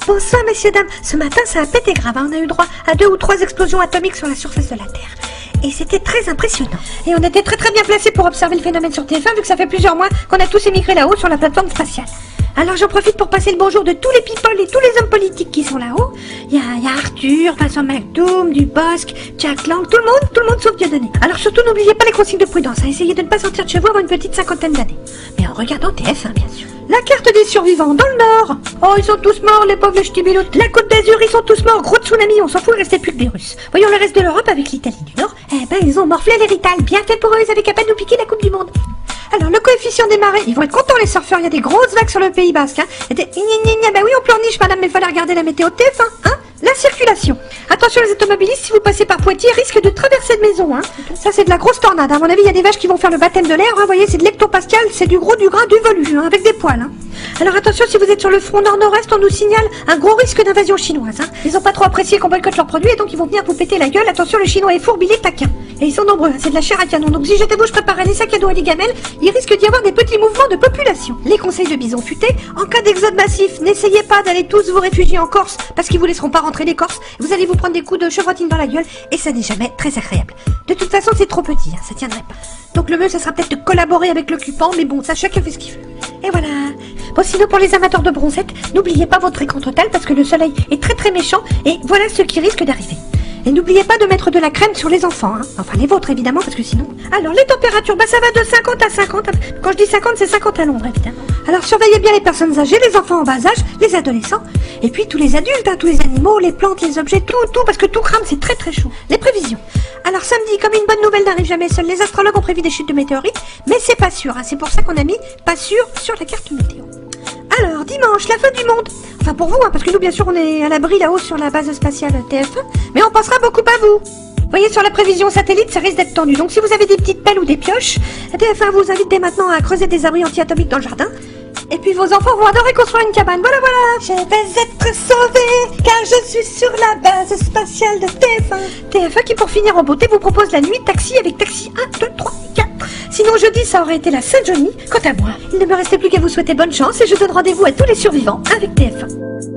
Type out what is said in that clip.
Bonsoir, messieurs, dames. Ce matin, ça a pété grave. On a eu droit à 2 ou 3 explosions atomiques sur la surface de la Terre. Et c'était très impressionnant. Et on était très bien placés pour observer le phénomène sur TF1, vu que ça fait plusieurs mois qu'on a tous émigré là-haut sur la plateforme spatiale. Alors j'en profite pour passer le bonjour de tous les people et tous les hommes politiques qui sont là-haut. Il y a Arthur, Vincent McDoom, Dubosc, Jack Lang, tout le monde sauf Dieudonné. Alors surtout n'oubliez pas les consignes de prudence, essayez de ne pas sortir de chez vous avant une petite 50aine d'années. Mais en regardant TF1 bien sûr. La carte des survivants dans le nord. Oh, ils sont tous morts, les pauvres ch'tibiloutes. La Côte d'Azur, ils sont tous morts. Gros tsunami, on s'en fout, il restait plus que des Russes. Voyons le reste de l'Europe avec l'Italie du Nord. Eh ben, ils ont morflé l'héritage. Bien fait pour eux, ils avaient qu'à peine nous piquer la Coupe du Monde. Alors, le coefficient des marées, ils vont être contents les surfeurs, il y a des grosses vagues sur le Pays Basque, hein. Bah oui, on pleurniche, madame, mais fallait regarder la météo de TF1, hein. La circulation. Attention les automobilistes, si vous passez par Poitiers, risque de traverser de maison, hein. Ça, c'est de la grosse tornade, à mon avis, il y a des vaches qui vont faire le baptême de l'air, hein. Vous voyez, c'est de l'hectopascal, c'est du gros, du gras, du velu, hein, avec des poils, hein. Alors attention, si vous êtes sur le front nord-nord-est, on nous signale un gros risque d'invasion chinoise, hein. Ils ont pas trop apprécié qu'on boycotte leurs produits et donc ils vont venir vous péter la gueule. Attention, le chinois est fourbe, il est taquin. Et ils sont nombreux, hein. C'est de la chair à canon. Donc si j'étais vous, je préparais des sacs à dos et des gamelles. Il risque d'y avoir des petits mouvements de population. Les conseils de Bison Futé, en cas d'exode massif, n'essayez pas d'aller tous vous réfugier en Corse parce qu'ils vous laisseront pas rentrer les Corses. Vous allez vous prendre des coups de chevrotine dans la gueule et ça n'est jamais très agréable. De toute façon, c'est trop petit, hein. Ça tiendrait pas. Donc le mieux, ça sera peut-être de collaborer avec l'occupant, mais bon, ça chacun fait ce qu'il veut. Et voilà. Bon, sinon pour les amateurs de bronzette, n'oubliez pas votre écran total parce que le soleil est très méchant et voilà ce qui risque d'arriver. Et n'oubliez pas de mettre de la crème sur les enfants, hein. Enfin les vôtres évidemment parce que sinon... Alors les températures, bah ça va de 50 à 50. Quand je dis 50, c'est 50 à l'ombre évidemment. Alors surveillez bien les personnes âgées, les enfants en bas âge, les adolescents, et puis tous les adultes, hein, tous les animaux, les plantes, les objets, tout, parce que tout crame, c'est très chaud. Les prévisions. Alors samedi, comme une bonne nouvelle n'arrive jamais seule, les astrologues ont prévu des chutes de météorites, mais c'est pas sûr, hein. C'est pour ça qu'on a mis pas sûr sur la carte météo. Alors, dimanche, la fin du monde. Enfin pour vous, hein, parce que nous, bien sûr, on est à l'abri là-haut sur la base spatiale TF1, mais on pensera beaucoup à vous. Vous voyez, sur la prévision satellite, ça risque d'être tendu. Donc si vous avez des petites pelles ou des pioches, TF1 vous invite dès maintenant à creuser des abris anti-atomiques dans le jardin. Et puis vos enfants vont adorer construire une cabane. Voilà. Je vais être sauvée, car je suis sur la base spatiale de TF1. TF1 qui, pour finir en beauté, vous propose la nuit taxi avec taxi 1, 2, 3, 4. Sinon jeudi, ça aurait été la Saint-Johnny. Quant à moi, il ne me restait plus qu'à vous souhaiter bonne chance et je donne rendez-vous à tous les survivants avec TF1.